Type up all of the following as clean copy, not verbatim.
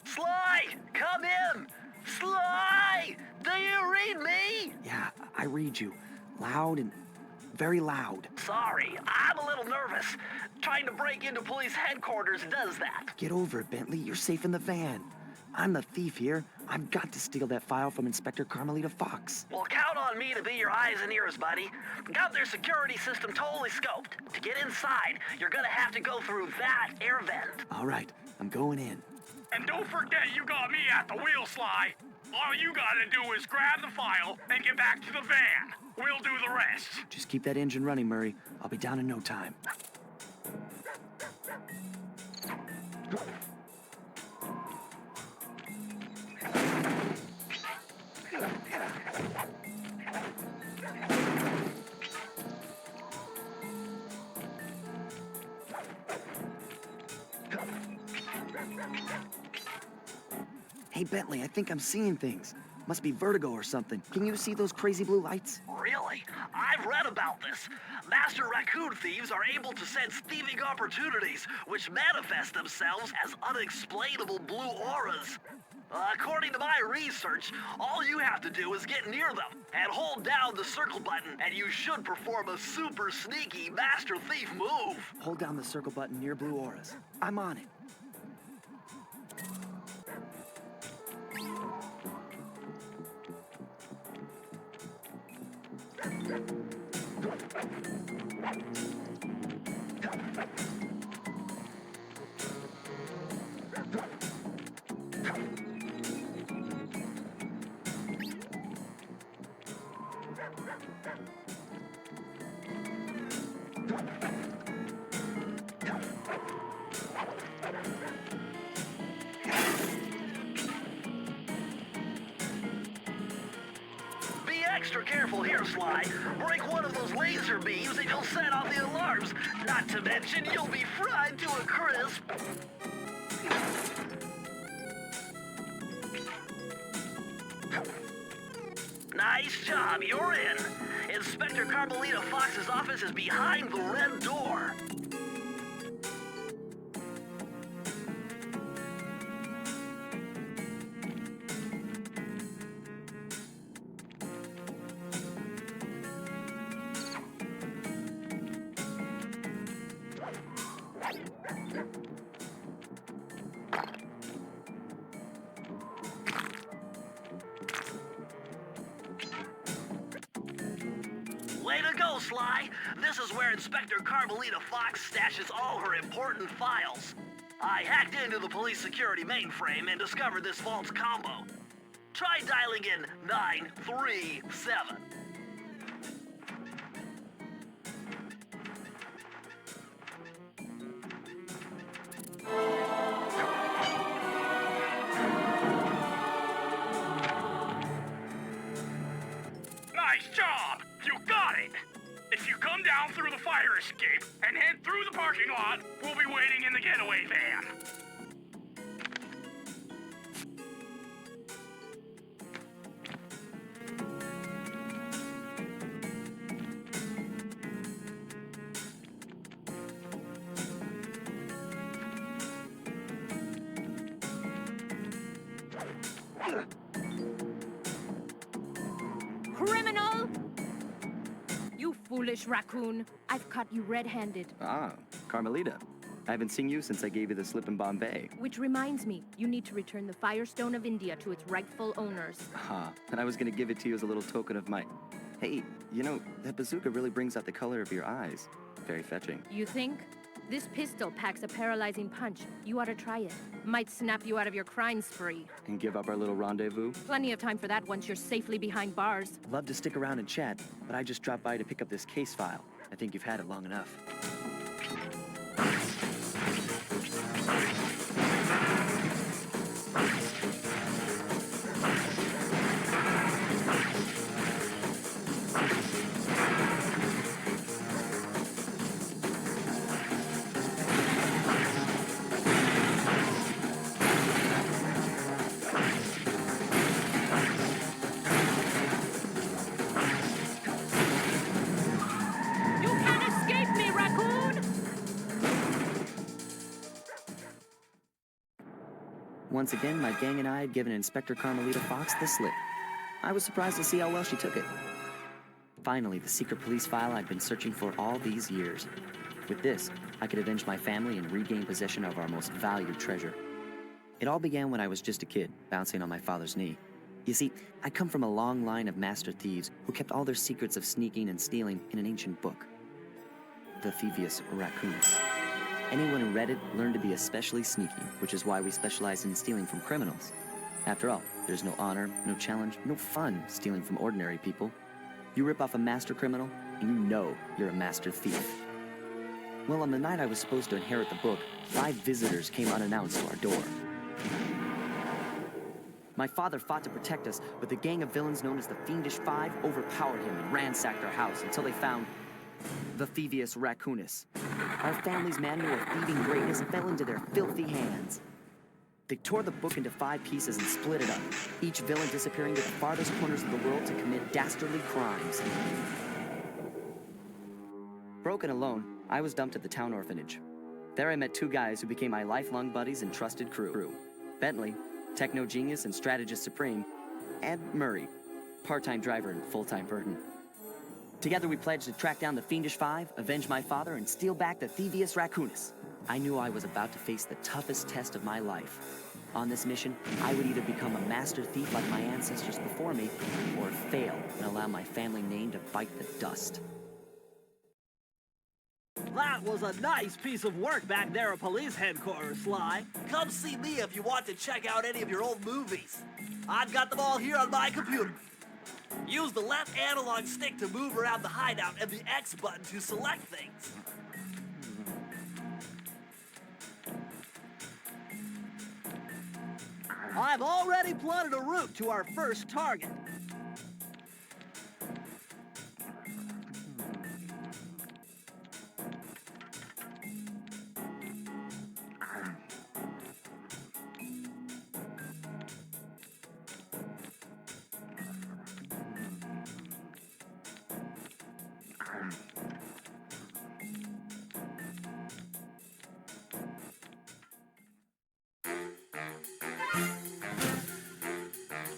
Sly! Come in! Sly! Do you read me? Yeah, I read you. Loud and very loud. Sorry, I'm a little nervous. Trying to break into police headquarters does that. Get over it, Bentley. You're safe in the van. I'm the thief here. I've got to steal that file from Inspector Carmelita Fox. Well, count on me to be your eyes and ears, buddy. Got their security system totally scoped. To get inside, you're gonna have to go through that air vent. All right, I'm going in. And don't forget you got me at the wheel, Sly. All you gotta do is grab the file and get back to the van. We'll do the rest. Just keep that engine running, Murray. I'll be down in no time. Hey, Bentley, I think I'm seeing things. Must be vertigo or something. Can you see those crazy blue lights? Really? I've read about this. Master raccoon thieves are able to sense thieving opportunities, which manifest themselves as unexplainable blue auras. According to my research, all you have to do is get near them and hold down the circle button, and you should perform a super sneaky master thief move. Hold down the circle button near blue auras. I'm on it. Be extra careful here, Sly. Break one of those laser beams and you'll set off the alarms. Not to mention, you'll be fried to a crisp. Nice job, you're in. Inspector Carmelita Fox's office is behind the red door. Way to go, Sly! This is where Inspector Carmelita Fox stashes all her important files. I hacked into the police security mainframe and discovered this false combo. Try dialing in 937. Nice job! You got it! If you come down through the fire escape and head through the parking lot, we'll be waiting in the getaway van. Criminal! You foolish raccoon. I've caught you red-handed. Ah, Carmelita. I haven't seen you since I gave you the slip in Bombay. Which reminds me, you need to return the Firestone of India to its rightful owners. And I was gonna give it to you as a little token of my... Hey, you know, that bazooka really brings out the color of your eyes. Very fetching. You think? This pistol packs a paralyzing punch. You ought to try it. Might snap you out of your crime spree. And give up our little rendezvous? Plenty of time for that once you're safely behind bars. Love to stick around and chat, but I just dropped by to pick up this case file. I think you've had it long enough. Once again, my gang and I had given Inspector Carmelita Fox the slip. I was surprised to see how well she took it. Finally, the secret police file I'd been searching for all these years. With this, I could avenge my family and regain possession of our most valued treasure. It all began when I was just a kid, bouncing on my father's knee. You see, I come from a long line of master thieves who kept all their secrets of sneaking and stealing in an ancient book. The Thievius Raccoonus. Anyone who read it learned to be especially sneaky, which is why we specialize in stealing from criminals. After all, there's no honor, no challenge, no fun stealing from ordinary people. You rip off a master criminal, and you know you're a master thief. Well, on the night I was supposed to inherit the book, 5 visitors came unannounced to our door. My father fought to protect us, but the gang of villains known as the Fiendish Five overpowered him and ransacked our house until they found the Thievius Raccoonus. Our family's manual of thieving greatness fell into their filthy hands. They tore the book into 5 pieces and split it up, each villain disappearing to the farthest corners of the world to commit dastardly crimes. Broken alone, I was dumped at the town orphanage. There I met 2 guys who became my lifelong buddies and trusted crew. Bentley, techno genius and strategist supreme, and Murray, part-time driver and full-time burden. Together we pledged to track down the Fiendish Five, avenge my father, and steal back the Thievius Raccoonus. I knew I was about to face the toughest test of my life. On this mission, I would either become a master thief like my ancestors before me, or fail and allow my family name to bite the dust. That was a nice piece of work back there at police headquarters, Sly. Come see me if you want to check out any of your old movies. I've got them all here on my computer. Use the left analog stick to move around the hideout and the X button to select things. I've already plotted a route to our first target.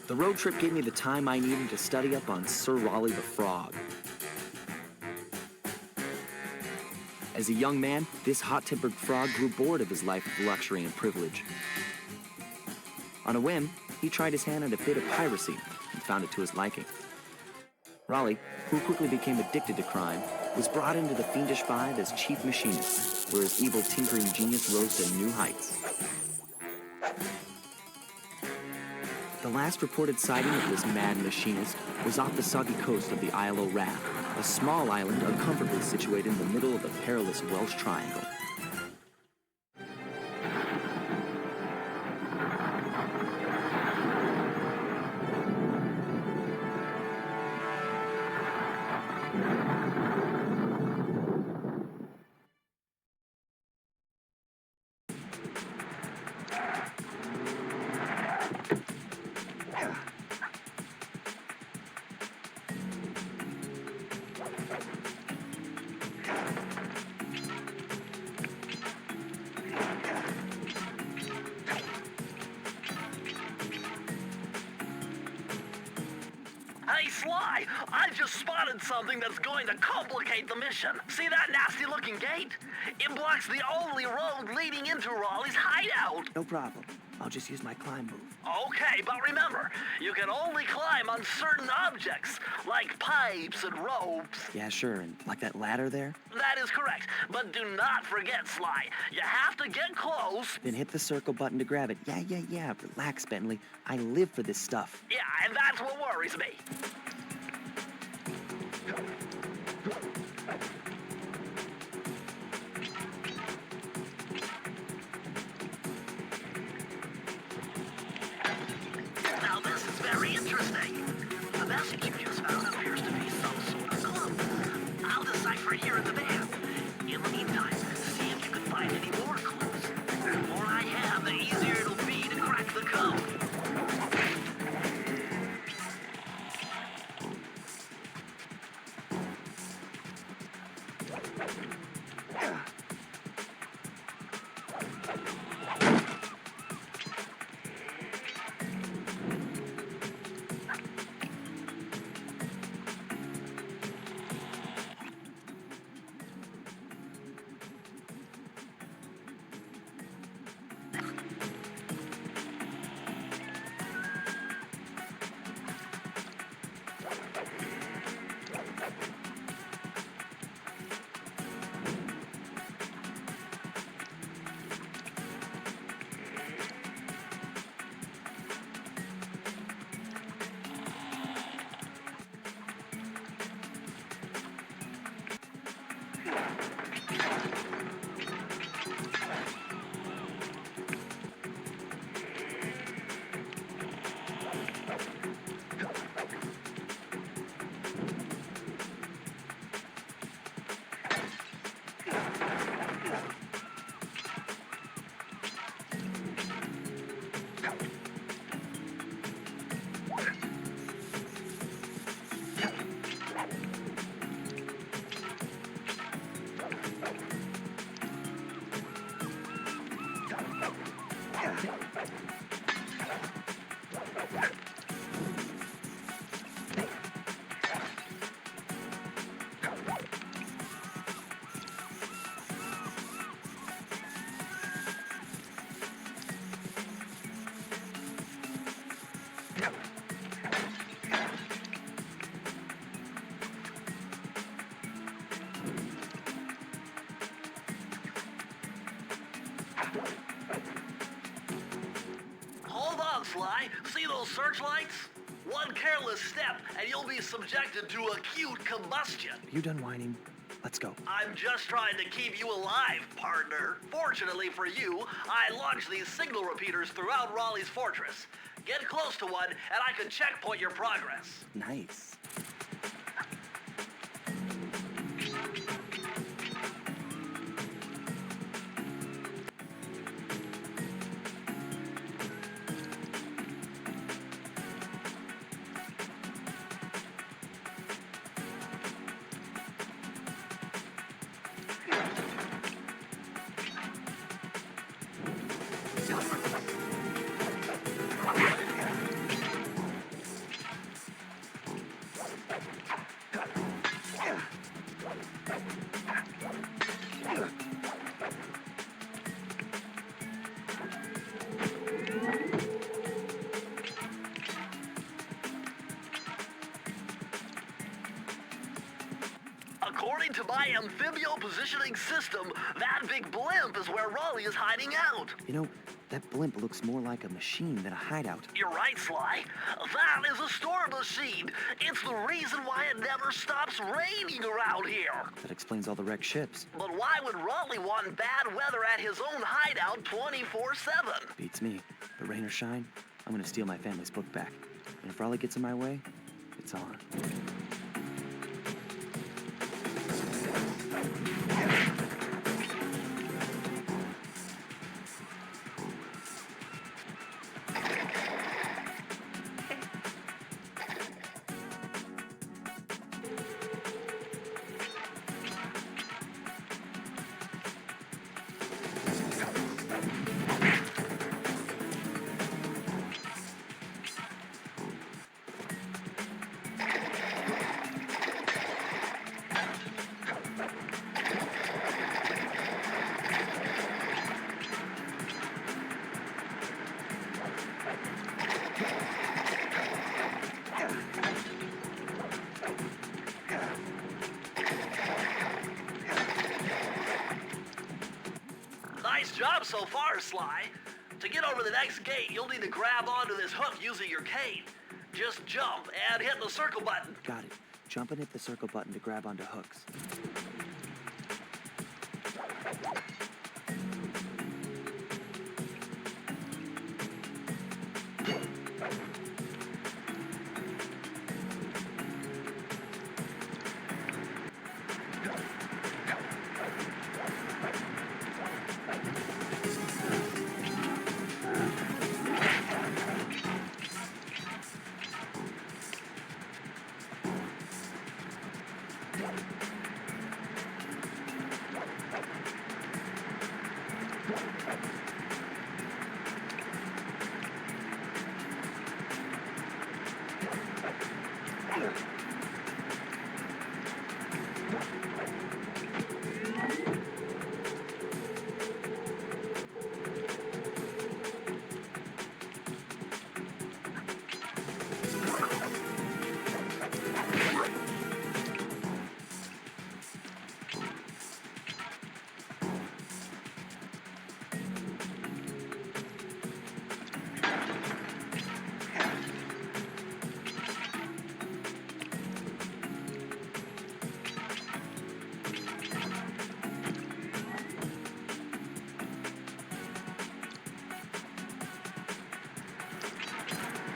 The road trip gave me the time I needed to study up on Sir Raleigh the Frog. As a young man, this hot-tempered frog grew bored of his life of luxury and privilege. On a whim, he tried his hand at a bit of piracy and found it to his liking. Raleigh, who quickly became addicted to crime, was brought into the Fiendish Five as chief machinist, where his evil tinkering genius rose to new heights. The last reported sighting of this mad machinist was off the soggy coast of the Isle o' Wrath, a small island uncomfortably situated in the middle of the perilous Welsh Triangle. Hey, Sly, I just spotted something that's going to complicate the mission. See that nasty-looking gate? It blocks the only road leading into Raleigh's hideout. No problem. I'll just use my climb move. Okay, but remember, you can only climb on certain objects, like pipes and ropes. Yeah, sure, and like that ladder there? That is correct, but do not forget, Sly. You have to get close. Then hit the circle button to grab it. Yeah. Relax, Bentley. I live for this stuff. Yeah, and that's what worries me. Now this is very interesting. The message you just found appears to be some sort of clue. I'll decipher it here in the van. In the meantime, see if you can find any more clues. The more I have, the easier it'll be to crack the code. Sly. See those searchlights? One careless step, and you'll be subjected to acute combustion. Are you done whining? Let's go. I'm just trying to keep you alive, partner. Fortunately for you, I launched these signal repeaters throughout Raleigh's fortress. Get close to one, and I can checkpoint your progress. Nice. According to my amphibio positioning system, that big blimp is where Raleigh is hiding out. You know, that blimp looks more like a machine than a hideout. You're right, Sly. That is a storm machine. It's the reason why it never stops raining around here. That explains all the wrecked ships. But why would Raleigh want bad weather at his own hideout 24/7? Beats me. But rain or shine, I'm gonna steal my family's book back. And if Raleigh gets in my way, it's on. Nice job so far, Sly. To get over the next gate, you'll need to grab onto this hook using your cane. Just jump and hit the circle button. Got it. Jump and hit the circle button to grab onto hooks.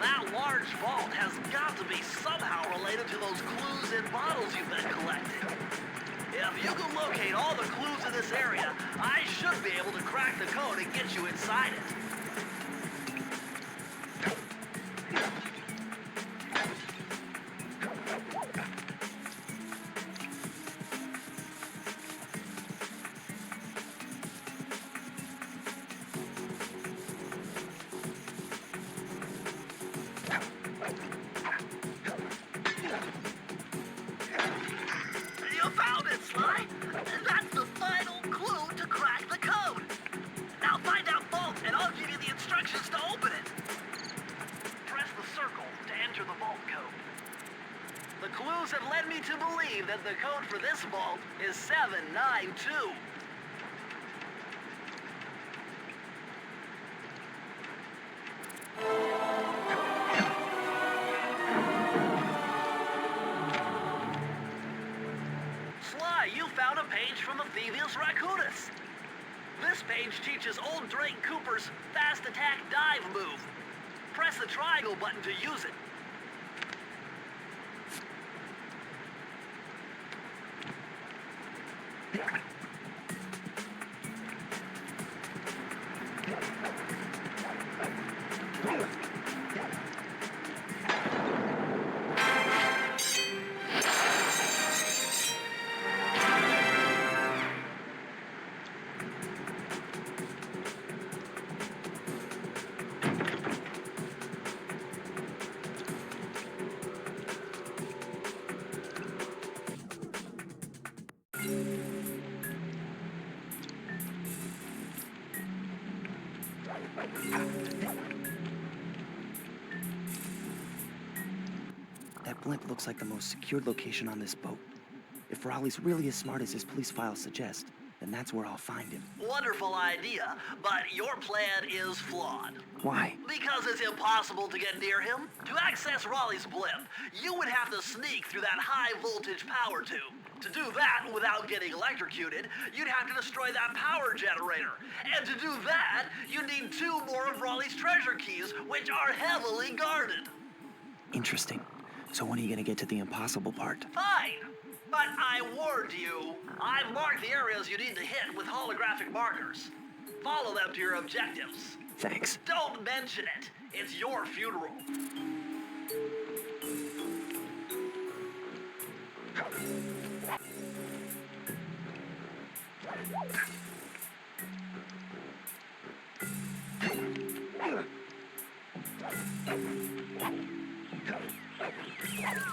That large vault has got to be somehow related to those clues in bottles you've been collecting. If you can locate all the clues in this area, I should be able to crack the code and get you inside it. You found it, Sly! That's the final clue to crack the code! Now find out vault, and I'll give you the instructions to open it. Press the circle to enter the vault code. The clues have led me to believe that the code for this vault is 792. Thievius Raccoonus. This page teaches old Drake Cooper's fast attack dive move. Press the triangle button to use it. That blimp looks like the most secured location on this boat. If Raleigh's really as smart as his police files suggest, then that's where I'll find him. Wonderful idea, but your plan is flawed. Why? Because it's impossible to get near him. To access Raleigh's blimp, you would have to sneak through that high-voltage power tube. To do that without getting electrocuted, you'd have to destroy that power generator. And to do that, you need 2 more of Raleigh's treasure keys, which are heavily guarded. Interesting. So when are you gonna get to the impossible part? Fine, but I warned you. I've marked the areas you need to hit with holographic markers. Follow them to your objectives. Thanks. Don't mention it. It's your funeral.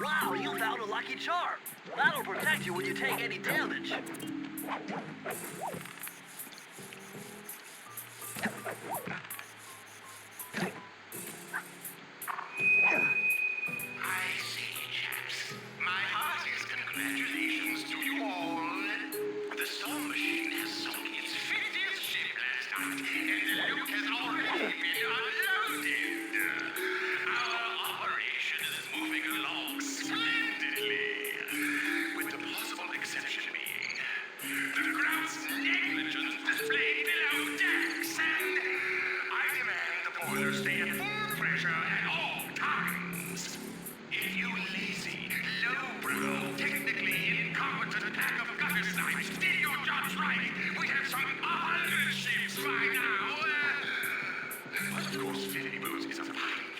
Wow, you found a lucky charm. That'll protect you when you take any damage. I see, chaps. My heartiest congratulations to you all. The storm machine has sunk its 50th ship last night, and the loot has already been unloaded. Our operation is moving along splendidly, with the possible exception being the gross negligence displayed below decks, and I demand the boilers stay at full pressure at all times. If you lazy, lowbrow, technically incompetent pack of gutter snipes did your jobs right, we'd have some 100 ships by now. But of course, 50 boots is a fine,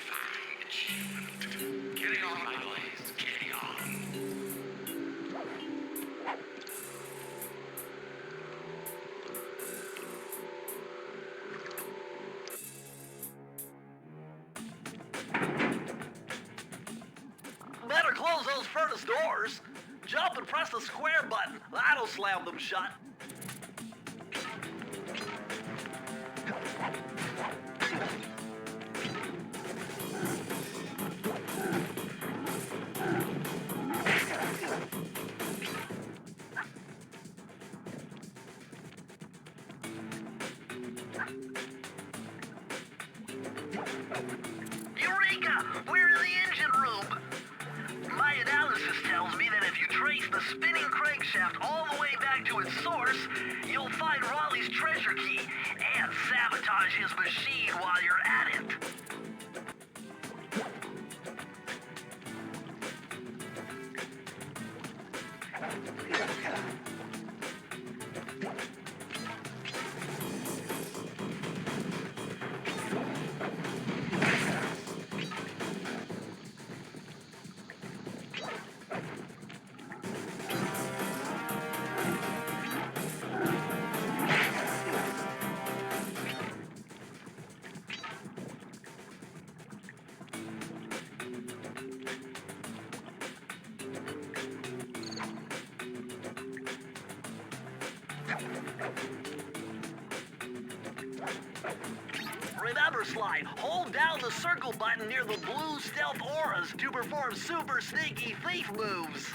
fine achievement. Carry on, my boys, carry on. Better close those furnace doors. Jump and press the square button. That'll slam them shut. Eureka! We're in the engine room. My analysis tells me that if you trace the spinning crankshaft all the way back to its source, you'll find Raleigh's treasure key and sabotage his machine while you're at it. Remember, Sly, hold down the circle button near the blue stealth auras to perform super sneaky thief moves.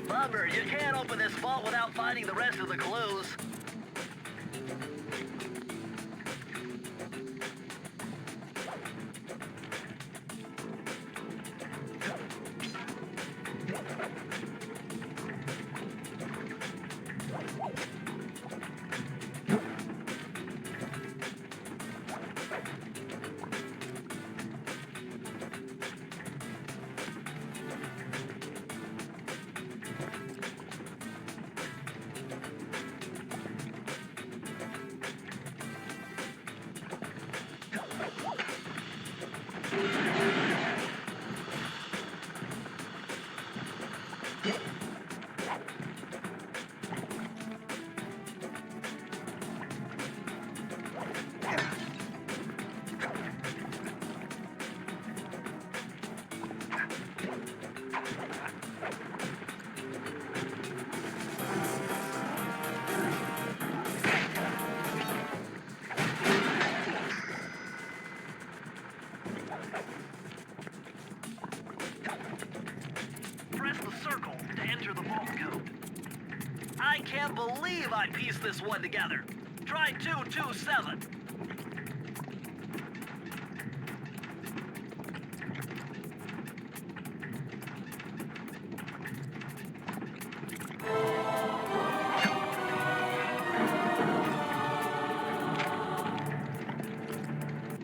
Bummer, you can't open this vault without finding the rest of the clues. I piece this one together. Try 227.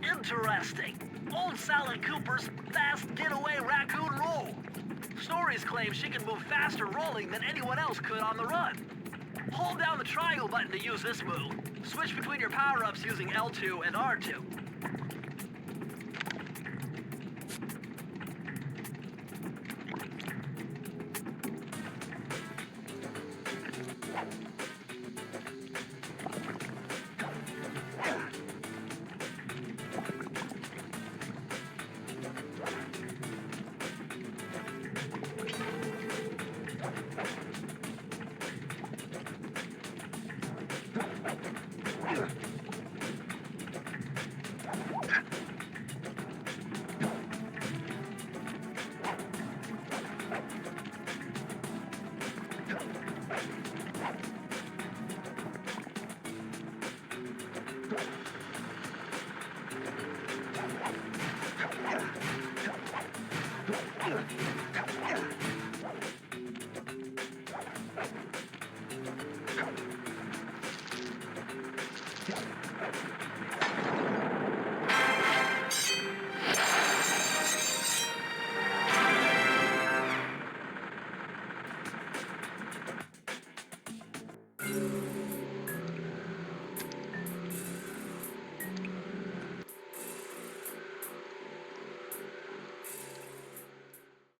Interesting. Old Sally Cooper's fast getaway raccoon roll. Stories claim she can move faster rolling than anyone else could on the run. Hold down the triangle button to use this move. Switch between your power-ups using L2 and R2.